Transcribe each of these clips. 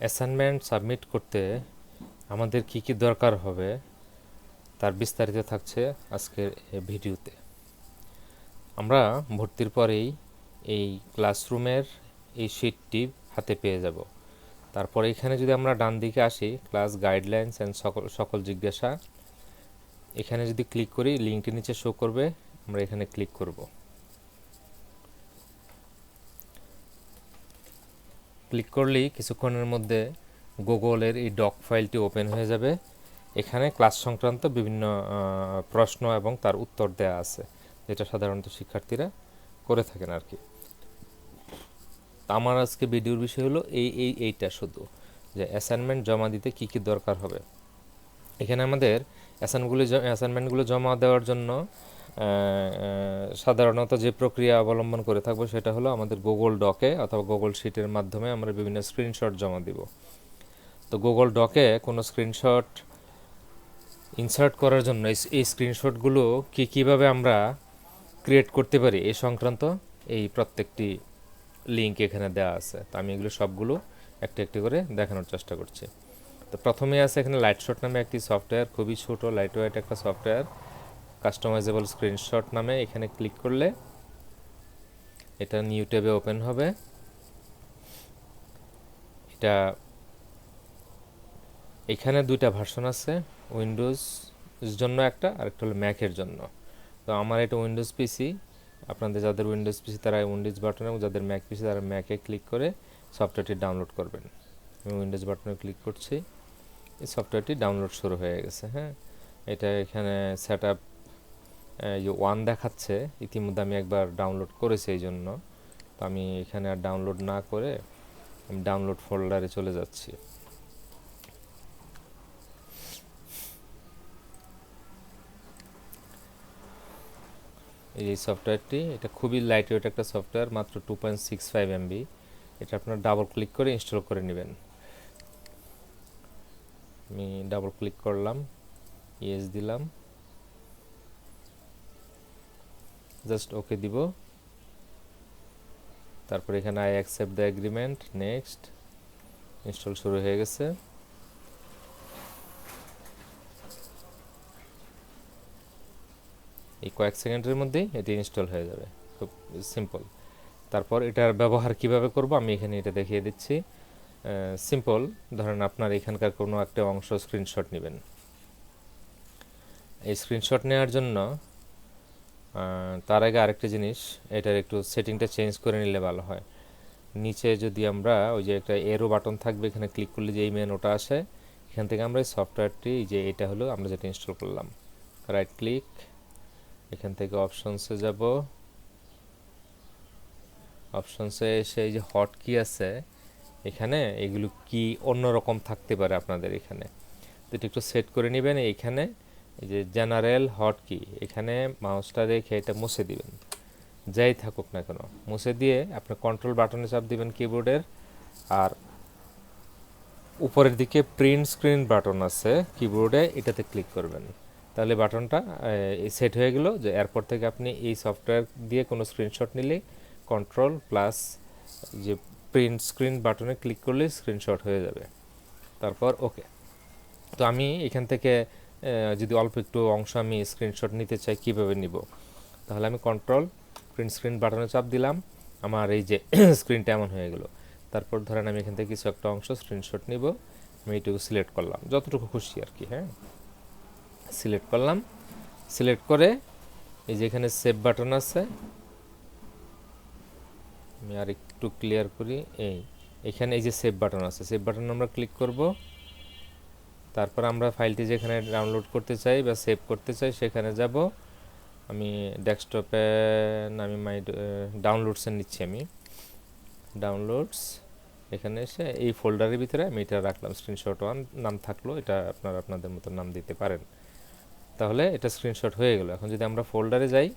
Assignment submit করতে আমাদের কি কি দরকার হবে তার বিস্তারিত থাকছে আজকের এই ভিডিওতে। আমরা ভর্তির পরেই এই ক্লাসরুমের এই শিটটি হাতে পেয়ে যাব। তারপর এখানে যদি আমরা ডান দিকে আসি, ক্লাস গাইডলাইন্স অ্যান্ড সকল সকল জিজ্ঞাসা, এখানে যদি ক্লিক করি লিঙ্কটির নিচে শো করবে, আমরা এখানে ক্লিক করব। ক্লিক করলেই কিছুক্ষণের মধ্যে গুগলের এই ডক ফাইলটি ওপেন হয়ে যাবে। এখানে ক্লাস সংক্রান্ত বিভিন্ন প্রশ্ন এবং তার উত্তর দেয়া আছে, যেটা সাধারণত শিক্ষার্থীরা করে থাকেন আর কি। আমার আজকে ভিডিওর বিষয় হলো এইটা শুধু যে অ্যাসাইনমেন্ট জমা দিতে কি কি দরকার হবে। এখানে আমাদের অ্যাসাইনমেন্টগুলো জমা দেওয়ার জন্য সাধারণত যে প্রক্রিয়া অবলম্বন করে থাকবো সেটা হলো আমাদের গুগল ডকে অথবা গুগল শিটের মাধ্যমে আমরা বিভিন্ন স্ক্রিনশট জমা দিব। তো গুগল ডকে কোনো স্ক্রিনশট ইনসার্ট করার জন্য এই স্ক্রিনশটগুলো কীভাবে আমরা ক্রিয়েট করতে পারি এই সংক্রান্ত এই প্রত্যেকটি লিঙ্ক এখানে দেওয়া আছে। তো আমি এগুলো সবগুলো একটি একটি করে দেখানোর চেষ্টা করছি। তো প্রথমে আছে এখানে লাইটশট নামে একটি সফটওয়্যার, খুবই ছোট লাইট ওয়েট একটা সফটওয়্যার, কাস্টমাইজেবল স্ক্রিনশট নামে। এখানে ক্লিক করলে এটা নিউ ট্যাবে ওপেন হবে। এটা এখানে দুইটা ভার্সন আছে, উইন্ডোজ জন্য একটা আর একটা হলো ম্যাকের জন্য। তো আমার এটা উইন্ডোজ পিসি, আপনাদের যাদের উইন্ডোজ পিসি তারা উইন্ডোজ বাটন, এবং যাদের ম্যাক পিসি তারা ম্যাকে ক্লিক করে সফটওয়্যারটি ডাউনলোড করবেন। আমি উইন্ডোজ বাটনে ক্লিক করছি, এই সফটওয়্যারটি ডাউনলোড শুরু হয়ে গেছে। হ্যাঁ, এটা এখানে সেট আপ 1 দেখাচ্ছে, ইতিমধ্যে আমি একবার ডাউনলোড করেছি এই জন্য। তো আমি এখানে আর ডাউনলোড না করে আমি ডাউনলোড ফোল্ডারে চলে যাচ্ছি। এই সফটওয়্যারটি, এটা খুবই লাইট ওয়েট একটা সফটওয়্যার, মাত্র 2.65 MB। এটা আপনার ডাবল ক্লিক করে ইনস্টল করে নেবেন। আমি ডাবল ক্লিক করলাম, ইয়েস দিলাম, জাস্ট ওকে দিব। তারপর এখানে I accept the agreement, next. Install শুরু হয়ে গেছে। এই কয়েক সেকেন্ডের মধ্যেই এটি ইনস্টল হয়ে যাবে, খুব সিম্পল। তারপর এটার ব্যবহার কিভাবে করব আমি এখানে এটা দেখিয়ে দিচ্ছি। সিম্পল, ধরেন আপনার এখানকার কোনো একটা অংশ স্ক্রিনশট নেবেন। এই স্ক্রিনশট নেওয়ার জন্য তার আগে আরেকটা জিনিস, এটার একটু সেটিংটা চেঞ্জ করে নিলে ভালো হয়। নিচে যদি আমরা ওই যে একটা এরো বাটন থাকবে, এখানে ক্লিক করলে যে এই মেনুটা আসে, এখান থেকে আমরা এই সফটওয়্যারটি, যে এটা হলো আমরা যেটা ইনস্টল করলাম, রাইট ক্লিক, এখান থেকে অপশনসে যাব। অপশনসে এসে এই যে হট কি আছে এখানে, এগুলো কি অন্যরকম থাকতে পারে আপনাদের এখানে, তো এটা একটু সেট করে নেবেন। এইখানে এই যে জেনারেল হট কি, এখানে মাউসটা রেখে এটা মুছে দিবেন, যাই থাকুক না কেন মুছে দিয়ে আপনি কন্ট্রোল বাটনে চাপ দিবেন কিবোর্ডের। আর উপরের দিকে প্রিন্ট স্ক্রিন বাটন আছে কিবোর্ডে, এটাতে ক্লিক করবেন। তাহলে বাটনটা সেট হয়ে গেল যে এরপর থেকে আপনি এই সফটওয়্যার দিয়ে কোনো স্ক্রিনশট নিলে কন্ট্রোল প্লাস যে প্রিন্ট স্ক্রিন বাটনে ক্লিক করলে স্ক্রিনশট হয়ে যাবে। তারপর ওকে। তো আমি এখান থেকে যদি অল্প একটু অংশ আমি স্ক্রিনশট নিতে চাই, কীভাবে নিব? তাহলে আমি কন্ট্রোল প্রিন্ট স্ক্রিন বাটনে চাপ দিলাম, আমার এই যে স্ক্রিনটা এমন হয়ে গেল। তারপর ধরেন আমি এখান থেকে কিছু একটা অংশ স্ক্রিনশট নিব, আমি এইটুকু সিলেক্ট করলাম, যতটুকু খুশি আর কি। হ্যাঁ, সিলেক্ট করলাম, সিলেক্ট করে এই যে এখানে সেভ বাটন আছে, আমি আর একটু ক্লিয়ার করি, এখানে এই যে সেভ বাটন আছে, সেভ বাটন আমরা ক্লিক করব। তারপর আমরা ফাইলটি যেখানে ডাউনলোড করতে চাই বা সেভ করতে চাই সেখানে যাব। আমি ডেস্কটপে আমি মাই ডাউনলোডসে নিচ্ছি, আমি ডাউনলোডস, এখানে এসে এই ফোল্ডারের ভিতরে আমি এটা রাখলাম, স্ক্রিনশট 1 নাম থাকলো, এটা আপনারা আপনাদের মতো নাম দিতে পারেন। তাহলে এটা স্ক্রিনশট হয়ে গেল। এখন যদি আমরা ফোল্ডারে যাই,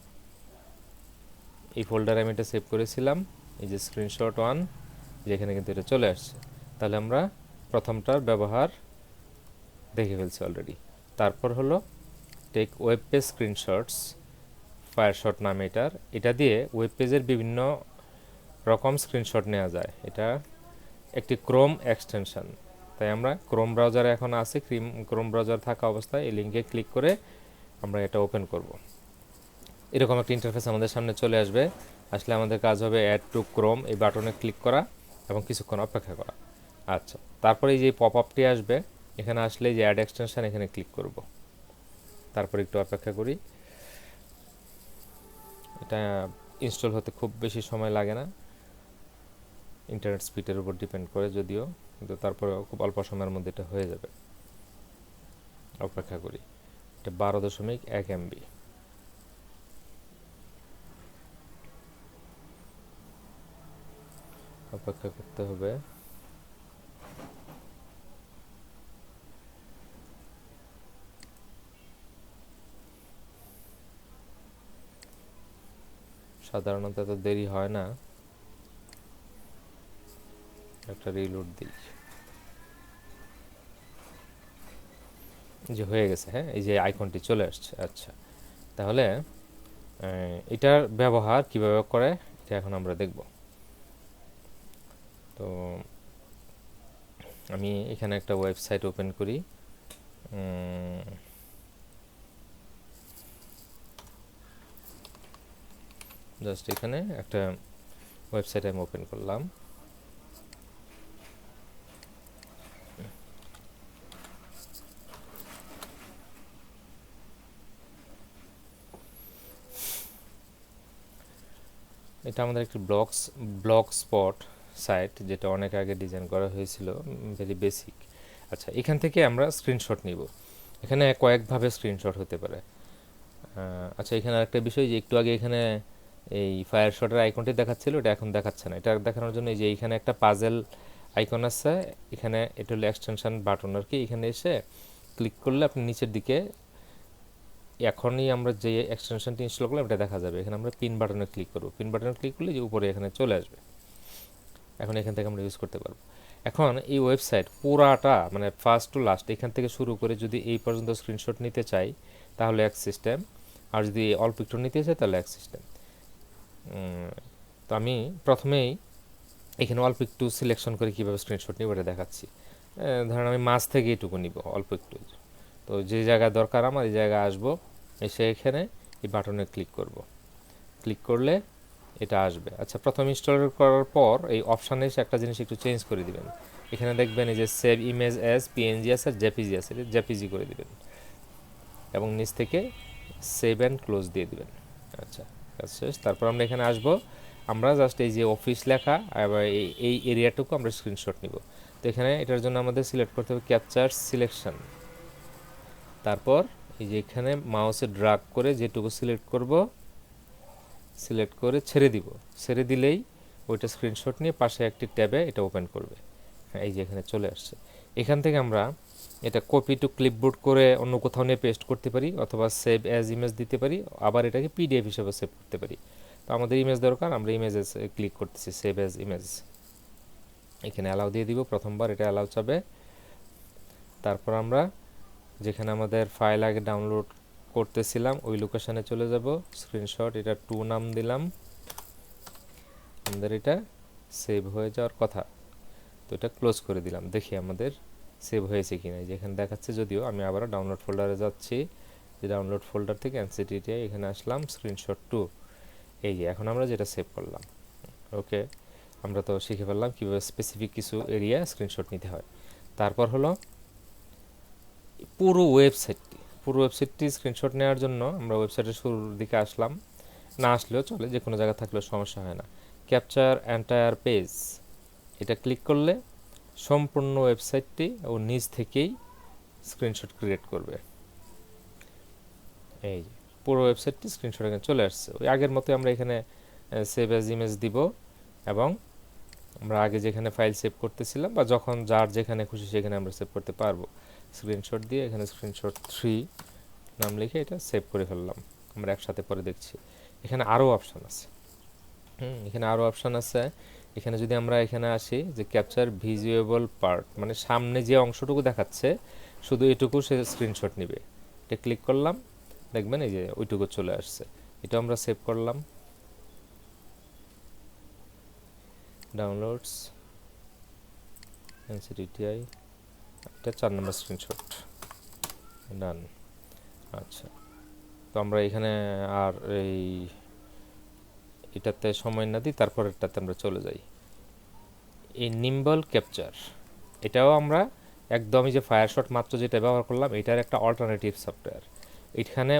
এই ফোল্ডারে আমি এটা সেভ করেছিলাম, এই যে স্ক্রিনশট 1, যেখানে কিন্তু এটা চলে আসছে। তাহলে আমরা প্রথমটার ব্যবহার দেখে ফেলছি অলরেডি। তারপর হলো টেক ওয়েব পেজ স্ক্রিনশটস, ফায়ারশট নাম এটার। এটা দিয়ে ওয়েব পেজের বিভিন্ন রকম স্ক্রিনশট নেওয়া যায়। এটা একটি ক্রোম এক্সটেনশন। তাই আমরা ক্রোম ব্রাউজারে এখন আছি, ক্রোম ব্রাউজার থাকা অবস্থায় এই লিঙ্কে ক্লিক করে আমরা এটা ওপেন করব। এরকম একটা ইন্টারফেস আমাদের সামনে চলে আসবে। আসলে আমাদের কাজ হবে অ্যাড টু ক্রোম এই বাটনে ক্লিক করা এবং কিছুক্ষণ অপেক্ষা করা। আচ্ছা, তারপরে এই যে পপ আপটি আসবে, এখানে আসলে যে অ্যাড এক্সটেনশন এখানে ক্লিক করব। তারপর একটু অপেক্ষা করি। এটা ইনস্টল হতে খুব বেশি সময় লাগে না, ইন্টারনেট স্পিডের উপর ডিপেন্ড করে যদিও, কিন্তু তারপরে খুব অল্প সময়ের মধ্যে এটা হয়ে যাবে। অপেক্ষা করি। এটা 12.1 MB। অপেক্ষা করতে হবে। সাধারণত এত দেরি হয় না। একটা রিলোড দিই। যে হয়ে গেছে, হ্যাঁ, এই যে আইকনটি চলে আসছে। আচ্ছা, তাহলে এটার ব্যবহার কিভাবে করে এটা এখন আমরা দেখব। তো আমি এখানে একটা ওয়েবসাইট ওপেন করি। জাস্ট এখানে একটা ওয়েবসাইট আমি ওপেন করলাম। এটা আমাদের একটি ব্লগ স্পট সাইট, যেটা অনেক আগে ডিজাইন করা হয়েছিল, ভেরি বেসিক। আচ্ছা, এখান থেকে আমরা স্ক্রিনশট নিব। এখানে কয়েকভাবে স্ক্রিনশট হতে পারে। আচ্ছা, এখানে আরেকটা বিষয়, যে একটু আগে এখানে এই ফায়ার শটের আইকনটি দেখাচ্ছিল, এটা এখন দেখাচ্ছে না। এটা দেখানোর জন্য এই যে এখানে একটা পাজেল আইকন আছে, এখানে এটা হলো এক্সটেনশন বাটন আর কি। এখানে এসে ক্লিক করলে আপনি নিচের দিকে এখনই আমরা যে এক্সটেনশনটি ইনস্টল করলাম এটা দেখা যাবে। এখানে আমরা পিন বাটনে ক্লিক করব। পিন বাটনে ক্লিক করলে যে উপরে এখানে চলে আসবে। এখন এখান থেকে আমরা ইউজ করতে পারবো। এখন এই ওয়েবসাইট পুরাটা মানে ফার্স্ট টু লাস্ট এখান থেকে শুরু করে যদি এই পর্যন্ত স্ক্রিনশট নিতে চাই তাহলে এক সিস্টেম, আর যদি অল্প একটু নিতে চাই তাহলে এক সিস্টেম। তো আমি প্রথমেই এখানে অল্প একটু সিলেকশন করে কীভাবে স্ক্রিনশট নিব এটা দেখাচ্ছি। ধরেন আমি মাছ থেকে এইটুকু নিব, অল্প একটু। তো যে জায়গায় দরকার আমার এই জায়গায় আসবো, এসে এখানে এই বাটনে ক্লিক করব। ক্লিক করলে এটা আসবে। আচ্ছা, প্রথম ইনস্টল করার পর এই অপশানে এসে একটা জিনিস একটু চেঞ্জ করে দিবেন। এখানে দেখবেন এই যে সেভ ইমেজ অ্যাজ পিএনজি আছে আর জেপিজি আছে, এটা জেপিজি করে দিবেন এবং নিচ থেকে সেভ অ্যান্ড ক্লোজ দিয়ে দিবেন। আচ্ছা, কাজ শেষ। তারপর আমরা এখানে আসবো, আমরা জাস্ট এই যে অফিস লেখা আবার এই এরিয়াটুকু আমরা স্ক্রিনশট নিব। তো এখানে এটার জন্য আমাদের সিলেক্ট করতে হবে ক্যাপচার সিলেকশন। তারপর এই যে এখানে মাউসে ড্রাগ করে যেটুকু সিলেক্ট করব, সিলেক্ট করে ছেড়ে দিব। ছেড়ে দিলেই ওইটা স্ক্রিনশট নিয়ে পাশে একটি ট্যাবে এটা ওপেন করবে। এই যে এখানে চলে আসছে। এখান থেকে আমরা এটা কপি টু ক্লিপবোর্ড করে অন্য কোথাও নিয়ে পেস্ট করতে পারি, অথবা সেভ অ্যাজ ইমেজ দিতে পারি, আবার এটাকে পিডিএফ হিসেবে সেভ করতে পারি। তো আমাদের ইমেজ দরকার, আমরা ইমেজে ক্লিক করতেছি, সেভ অ্যাজ ইমেজ। এখানে অ্যালাউ দিয়ে দিব, প্রথমবার এটা অ্যালাউ চাবে। তারপর আমরা যেখানে আমাদের ফাইল আগে ডাউনলোড করতেছিলাম ওই লোকেশানে চলে যাব। স্ক্রিনশট এটা 2 নাম দিলাম, আমাদের এটা সেভ হয়ে যাওয়ার কথা। তো এটা ক্লোজ করে দিলাম, দেখি আমাদের সেভ হয়েছে কিনা। যেখানে দেখাচ্ছে, যদিও আমি আবারও ডাউনলোড ফোল্ডারে যাচ্ছি, যে ডাউনলোড ফোল্ডার থেকে এনসিটিটি এখানে আসলাম, স্ক্রিনশট 2। এই যে এখন আমরা যেটা সেভ করলাম। ওকে, আমরা তো শিখে ফেললাম কীভাবে স্পেসিফিক কিছু এরিয়া স্ক্রিনশট নিতে হয়। তারপর হলো পুরো ওয়েবসাইটটি স্ক্রিনশট নেওয়ার জন্য আমরা ওয়েবসাইটের শুরুর দিকে আসলাম, না আসলেও চলে, যে কোনো জায়গা থাকলেও সমস্যা হয় না। ক্যাপচার এন্টায়ার পেজ, এটা ক্লিক করলে সম্পূর্ণ ওয়েবসাইটটি ও নিজ থেকেই স্ক্রিনশট ক্রিয়েট করবে। এই পুরো ওয়েবসাইটটি স্ক্রিনশট এখানে চলে আসছে। ওই আগের মতো আমরা এখানে সেভ অ্যাজ ইমেজ দিব, এবং আমরা আগে যেখানে ফাইল সেভ করতেছিলাম বা যখন যার যেখানে খুশি সেখানে আমরা সেভ করতে পারবো। স্ক্রিনশট দিয়ে এখানে স্ক্রিনশট 3 নাম লিখে এটা সেভ করে ফেললাম। আমরা একসাথে পরে দেখছি। এখানে আরও অপশান আছে। এখানে আরও অপশান আছে। এখানে যদি আমরা এখানে আসি, যে ক্যাপচার ভিজুয়েবল পার্ট, মানে সামনে যে অংশটুকু দেখাচ্ছে শুধু এটুকু সে স্ক্রিনশট নেবে। এটা ক্লিক করলাম, দেখবেন এই যে ওইটুকু চলে আসছে। এটা আমরা সেভ করলাম, ডাউনলোডস, NCTTI, এটা 4 নম্বর স্ক্রিনশট, ডান। আচ্ছা, তো আমরা এখানে আর এটাতে সময় না দিই, তারপরেরটাতে আমরা চলে যাই। এই নিম্বল ক্যাপচার, এটাও আমরা একদমই যে ফায়ারশট মাত্র যেটা ব্যবহার করলাম এটার একটা অল্টারনেটিভ সফটওয়্যার।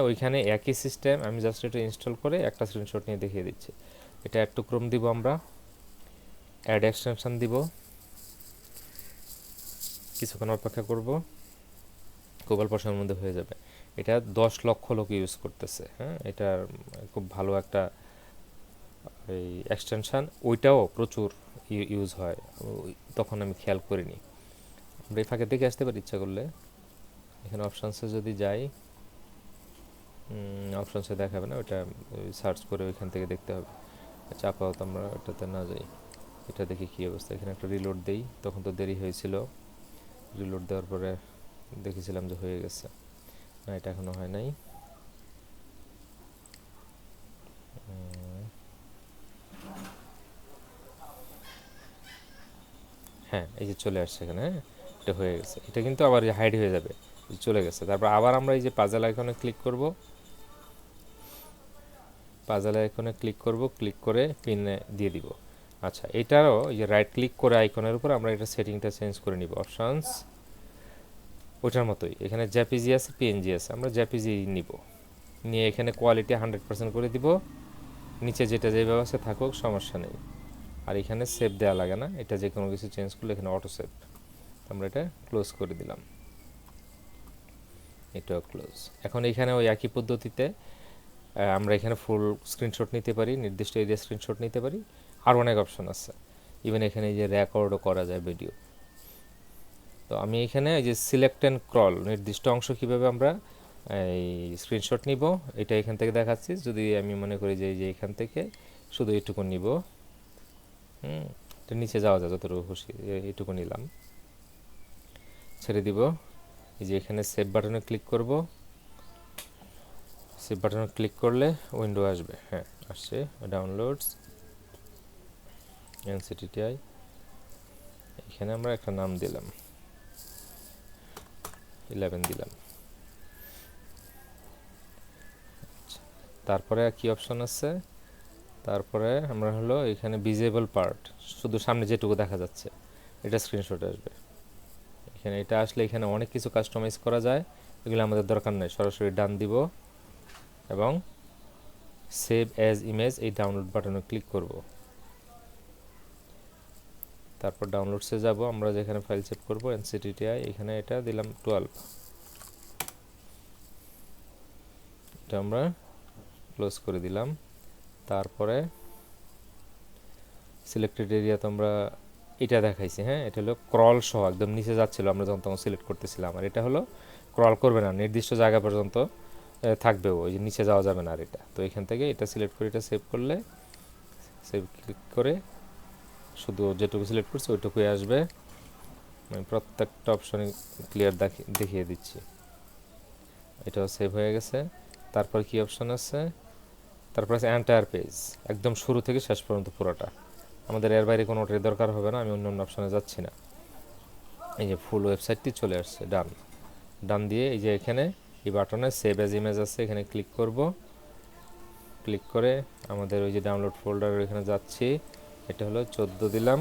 ওইখানে একই সিস্টেম, আমি জাস্ট এটা ইনস্টল করে একটা স্ক্রিনশট নিয়ে দেখিয়ে দিচ্ছি। এটা একটু ক্রোম দিব, আমরা অ্যাড এক্সটেনশন দিব, কিছুক্ষণ অপেক্ষা করব, খুব অল্প সময়ের মধ্যে হয়ে যাবে। এটা 10 লক্ষ লোক ইউজ করতেছে, হ্যাঁ, এটা খুব ভালো একটা এই এক্সটেনশান, ওইটাও প্রচুর ইউজ হয়, তখন আমি খেয়াল করিনি। আমরা এই ফাঁকে দেখে আসতে পারি ইচ্ছা করলে, এখানে অপশানসে যদি যাই, অপশানসে দেখাবে না, ওটা সার্চ করে ওইখান থেকে দেখতে হবে। আচ্ছা, আপাতত আমরা ওটাতে না যাই, এটা দেখি কী অবস্থা। এখানে একটা রিলোড দেই, তখন তো দেরি হয়েছিল, রিলোড দেওয়ার পরে দেখেছিলাম যে হয়ে গেছে, না এটা এখনও হয় নাই। হ্যাঁ, এই যে চলে আসছে এখানে, হ্যাঁ এটা হয়ে গেছে। এটা কিন্তু আবার হাইড হয়ে যাবে, চলে গেছে। তারপর আবার আমরা এই যে পাজল আইকনে ক্লিক করব, পাজল আইকনে ক্লিক করব, ক্লিক করে পিনে দিয়ে দিব। আচ্ছা, এটারও এই যে রাইট ক্লিক করে আইকনের উপর আমরা এটা সেটিংটা চেঞ্জ করে নিব, অপশানস, ওটার মতোই এখানে জেপিজি আছে, পিএনজি আছে, আমরা জেপিজি নিব, নিয়ে এখানে কোয়ালিটি 100% করে দিব, নিচে যেটা যেভাবে আছে থাকুক, সমস্যা নেই। আর এখানে সেভ দেওয়া লাগে না, এটা যে কোনো কিছু চেঞ্জ করলে এখানে অটো সেভ, আমরা এটা ক্লোজ করে দিলাম, এটাও ক্লোজ। এখন এখানে ওই একই পদ্ধতিতে আমরা এখানে ফুল স্ক্রিনশট নিতে পারি, নির্দিষ্ট এরিয়া স্ক্রিনশট নিতে পারি, আর অনেক অপশন আছে। ইভেন এখানে এই যে রেকর্ডও করা যায় ভিডিও। তো আমি এখানে এই যে সিলেক্ট অ্যান্ড ক্রল, নির্দিষ্ট অংশ কীভাবে আমরা এই স্ক্রিনশট নিব এটা এখান থেকে দেখাচ্ছি। যদি আমি মনে করি যে এখান থেকে শুধু এইটুকু নিব, এটা নিচে যাওয়া যায় যতটুকু খুশি, এইটুকু নিলাম, ছেড়ে দিব। এই যে এখানে সেভ বাটনে ক্লিক করব, সেভ বাটনে ক্লিক করলে উইন্ডো আসবে, হ্যাঁ আসছে, ডাউনলোডস NCTTI, এখানে আমরা একটা নাম দিলাম, 11 দিলাম। তারপরে কি অপশন আছে, তারপরে আমরা হলো এখানে ভিজিবল পার্ট, শুধু সামনে যেটুকু দেখা যাচ্ছে এটা স্ক্রিনশট আসবে। এখানে এটা আসলে এখানে অনেক কিছু কাস্টমাইজ করা যায়, এগুলো আমাদের দরকার নেই, সরাসরি ডান দিব এবং সেভ অ্যাজ ইমেজ এই ডাউনলোড বাটনে ক্লিক করব। তারপর ডাউনলোডসে যাব, আমরা যেখানে ফাইল সেভ করব NCTTI, এখানে এটা দিলাম 12, এটা আমরা ক্লোজ করে দিলাম। তারপরে সিলেক্টেড এরিয়া তোমরা এটা দেখাইছি, হ্যাঁ এটা হলো ক্রল সহ একদম নিচে যাচ্ছিলো আমরা যখন তখন সিলেক্ট করতেছিলাম, আর এটা হলো ক্রল করবে না, নির্দিষ্ট জায়গা পর্যন্ত থাকবে, ওই যে নিচে যাওয়া যাবে না। আর এটা তো এখান থেকে এটা সিলেক্ট করে এটা সেভ করলে, সেভ ক্লিক করে শুধু যেটুকু সিলেক্ট করছি ওইটুকুই আসবে। আমি প্রত্যেকটা অপশনে ক্লিয়ার দেখিয়ে দিচ্ছি। এটাও সেভ হয়ে গেছে। তারপর কি অপশন আছে, তারপর আছে এন্টায়ার পেজ, একদম শুরু থেকে শেষ পর্যন্ত পুরোটা, আমাদের এর বাইরে কোনো ওটার দরকার হবে না, আমি অন্য অন্য অপশনে যাচ্ছি না। এই যে ফুল ওয়েবসাইটটি চলে আসছে, ডান, ডান দিয়ে এই যে এখানে এই বাটনে সেভ অ্যাজ ইমেজ আছে, এখানে ক্লিক করব, ক্লিক করে আমাদের ওই যে ডাউনলোড ফোল্ডার এখানে যাচ্ছি, এটা হলো 14 দিলাম।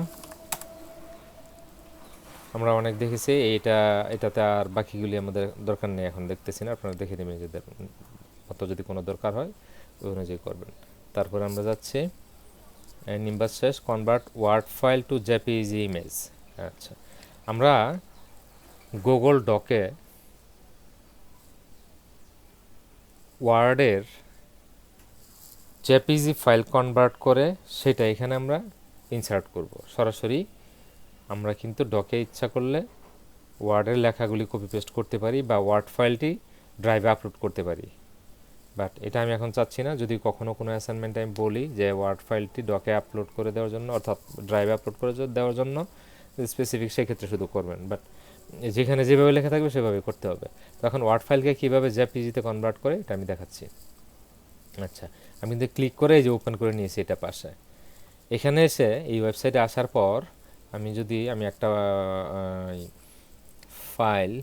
আমরা অনেক দেখেছি এটাতে, আর বাকিগুলি আমাদের দরকার নেই, এখন দেখতেছি না, আপনারা দেখে নেবেন নিজেদের মতো, যদি কোনো দরকার হয় ওই অনুযায়ী করবেন। তারপর আমরা যাচ্ছি নিম্বাস শেষ, convert word file to JPG image. আচ্ছা, আমরা গুগল ডকে ওয়ার্ডের জেপিজি ফাইল কনভার্ট করে সেটা এখানে আমরা ইনসার্ট করব সরাসরি। আমরা কিন্তু ডকে ইচ্ছা করলে ওয়ার্ডের লেখাগুলি কপি পেস্ট করতে পারি বা ওয়ার্ড ফাইলটি ড্রাইভে আপলোড করতে পারি, বাট এটা আমি এখন চাচ্ছি না। যদি কখনও কোনো অ্যাসাইনমেন্টে আমি বলি যে ওয়ার্ড ফাইলটি ডকে আপলোড করে দেওয়ার জন্য, অর্থাৎ ড্রাইভে আপলোড করে দেওয়ার জন্য স্পেসিফিক, সেক্ষেত্রে শুধু করবেন, বাট যেখানে যেভাবে লেখা থাকবে সেভাবে করতে হবে। তখন ওয়ার্ড ফাইলকে কীভাবে জেপিজিতে কনভার্ট করে এটা আমি দেখাচ্ছি। আচ্ছা, আমি কিন্তু ক্লিক করে এই যে ওপেন করে নিয়েছি এটা পাশে। এখানে এসে এই ওয়েবসাইটে আসার পর আমি একটা ফাইল,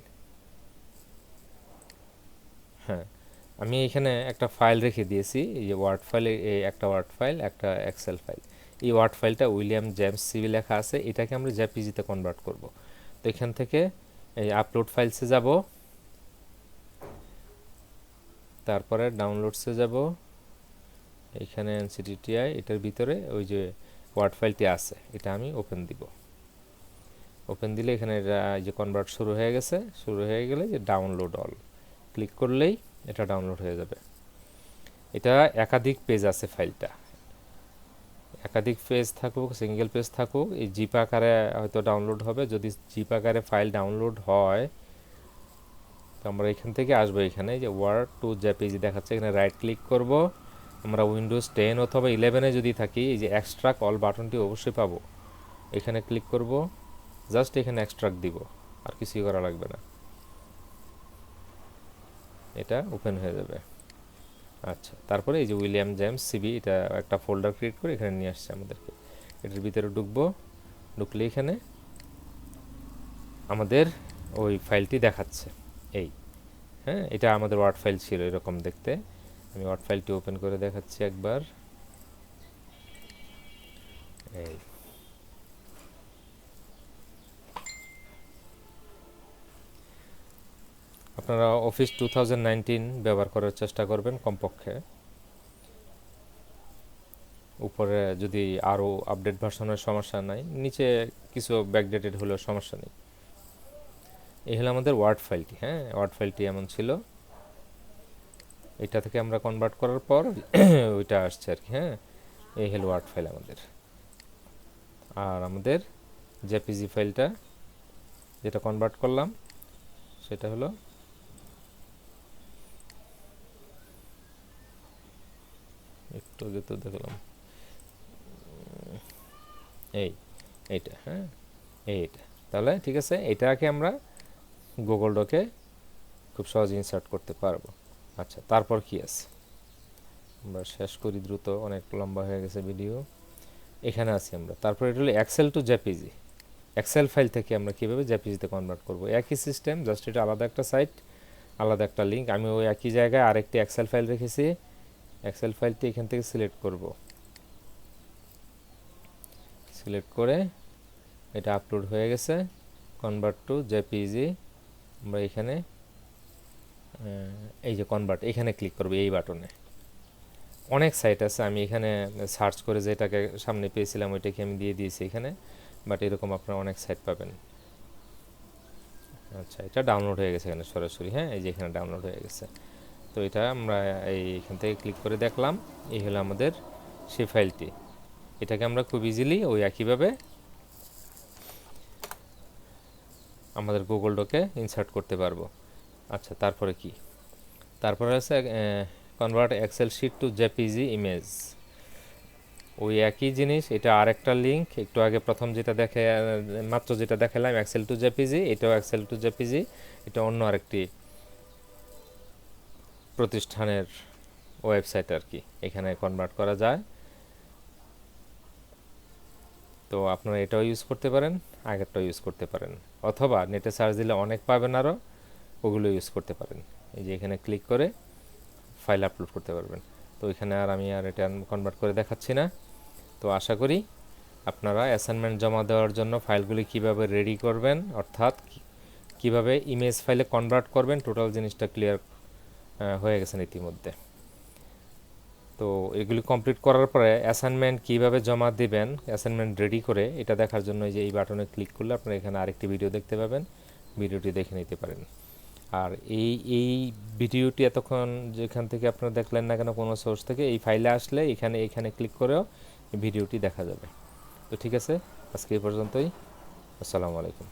হ্যাঁ আমি এখানে একটা ফাইল রেখে দিয়েছি, এই যে ওয়ার্ড ফাইল, একটা ওয়ার্ড ফাইল, একটা এক্সেল ফাইল। এই ওয়ার্ড ফাইলটা উইলিয়াম জেমস সিভি লেখা আছে, এটাকে আমরা জেপিজিতে কনভার্ট করব। তো এখান থেকে এই আপলোড ফাইলসে যাব, তারপরে ডাউনলোডসে যাব, এখানে এনসিটিটিআই, এটার ভিতরে ওই যে ওয়ার্ড ফাইলটি আছে এটা আমি ওপেন দিব। ওপেন দিলে এখানে এই যে কনভার্ট শুরু হয়ে গেছে, শুরু হয়ে গেলে যে ডাউনলোড অল ক্লিক করলেই এটা ডাউনলোড হয়ে যাবে। এটা একাধিক পেজ আছে ফাইলটা, একাধিক পেজ থাকুক সিঙ্গেল পেজ থাকুক, এই জিপ আকারে হয়তো ডাউনলোড হবে। যদি জিপ আকারে ফাইল ডাউনলোড হয় তো আমরা এখান থেকে আসবো, এখানে যে ওয়ার্ড টু জেপিজি দেখাচ্ছে, এখানে রাইট ক্লিক করব। আমরা উইন্ডোজ 10 অথবা 11-এ যদি থাকি এই যে এক্সট্রাক্ট অল বাটনটি অবশ্যই পাবো, এখানে ক্লিক করব, জাস্ট এখানে এক্সট্রাক্ট দিব, আর কিছুই করা লাগবে না, এটা ওপেন হয়ে যাবে। আচ্ছা, তারপরে এই যে উইলিয়াম জেমস সিবি, এটা একটা ফোল্ডার ক্রিয়েট করে এখানে নিয়ে আসছে আমাদেরকে। এটার ভিতরে ঢুকবো, ঢুকলে এখানে আমাদের ওই ফাইলটি দেখাচ্ছে এই, হ্যাঁ এটা আমাদের ওয়ার্ড ফাইল ছিল এরকম দেখতে। আমি ওয়ার্ড ফাইলটি ওপেন করে দেখাচ্ছি একবার, এই আপনারা অফিস 2019 ব্যবহার করার চেষ্টা করবেন কমপক্ষে। উপরে যদি আরও আপডেট ভার্সনের সমস্যা নাই, নিচে কিছু ব্যাকডেটেড হলেও সমস্যা নেই। এই হলো আমাদের ওয়ার্ড ফাইলটি, হ্যাঁ ওয়ার্ড ফাইলটি এমন ছিল। এটা থেকে আমরা কনভার্ট করার পর ওইটা আসছে আর কি, হ্যাঁ এই হলো ওয়ার্ড ফাইল আমাদের। আর আমাদের জেপিজি ফাইলটা যেটা কনভার্ট করলাম সেটা হলো একটু আগে তো দেখলাম এইটা, হ্যাঁ এইটা। তাহলে ঠিক আছে, এটাকে আমরা গুগল ডকে খুব সহজে ইনসার্ট করতে পারবো। আচ্ছা, তারপর কি আছে আমরা শেষ করি দ্রুত, অনেক লম্বা হয়ে গেছে ভিডিও। এখানে আছি আমরা, তারপর এটা হলো Excel to JPG. Excel file থেকে আমরা কীভাবে জেপিজিতে কনভার্ট করব, একই সিস্টেম, জাস্ট এটা আলাদা একটা সাইট, আলাদা একটা লিঙ্ক। আমি ওই একই জায়গায় আরেকটি এক্সেল ফাইল রেখেছি, এক্সেল ফাইলটি এখান থেকে সিলেক্ট করব, সিলেক্ট করে এটা আপলোড হয়ে গেছে, কনভার্ট টু জেপিজি। আমরা এখানে এই যে কনভার্ট, এখানে ক্লিক করব, এই বাটনে। অনেক সাইট আছে, আমি এখানে সার্চ করে যেটাকে সামনে পেয়েছিলাম ওইটাকে আমি দিয়ে দিয়েছি এখানে, বাট এরকম আপনারা অনেক সাইট পাবেন। আচ্ছা, এটা ডাউনলোড হয়ে গেছে এখানে সরাসরি, হ্যাঁ এই যে এখানে ডাউনলোড হয়ে গেছে। তো এটা আমরা এইখান থেকে ক্লিক করে দেখলাম, এই হলো আমাদের সেই ফাইলটি। এটাকে আমরা খুব ইজিলি ওই একইভাবে আমাদের গুগল ডকে ইনসার্ট করতে পারবো। আচ্ছা, তারপরে কি, তারপরে আছে convert Excel sheet to JPG image. ওই একই জিনিস, এটা আরেকটা লিঙ্ক, একটু আগে প্রথম যেটা মাত্র যেটা দেখালাম এক্সেল টু জেপিজি, এটাও এক্সেল টু জেপিজি, এটা অন্য আরেকটি প্রতিষ্ঠানের ওয়েবসাইট আর কি, এখানে কনভার্ট করা যায়। তো আপনারা এটাও ইউজ করতে পারেন, আগেরটাও ইউজ করতে পারেন, অথবা নেটে সার্চ দিলে অনেক পাবেন আরও, ওগুলো ইউজ করতে পারেন। এই যে এখানে ক্লিক করে ফাইল আপলোড করতে পারবেন। তো এখানে আমি এটা কনভার্ট করে দেখাচ্ছি না। তো আশা করি আপনারা অ্যাসাইনমেন্ট জমা দেওয়ার জন্য ফাইলগুলি কিভাবে রেডি করবেন, অর্থাৎ কিভাবে ইমেজ ফাইলে কনভার্ট করবেন, টোটাল জিনিসটা ক্লিয়ার হয়ে গেছেন ইতিমধ্যে। তো এগুলি কমপ্লিট করার পরে অ্যাসাইনমেন্ট কিভাবে জমা দেবেন, অ্যাসাইনমেন্ট রেডি করে, এটা দেখার জন্য এই যে এই বাটনে ক্লিক করলে আপনারা এখানে আরেকটি ভিডিও দেখতে পাবেন, ভিডিওটি দেখে নিতে পারেন। আর এই ভিডিওটি এতক্ষণ যেখান থেকে আপনারা দেখলেন না কেন, কোনো সোর্স থেকে, এই ফাইলে আসলে এখানে ক্লিক করেও ভিডিওটি দেখা যাবে। তো ঠিক আছে, আজকে এই পর্যন্তই। আসসালামু আলাইকুম।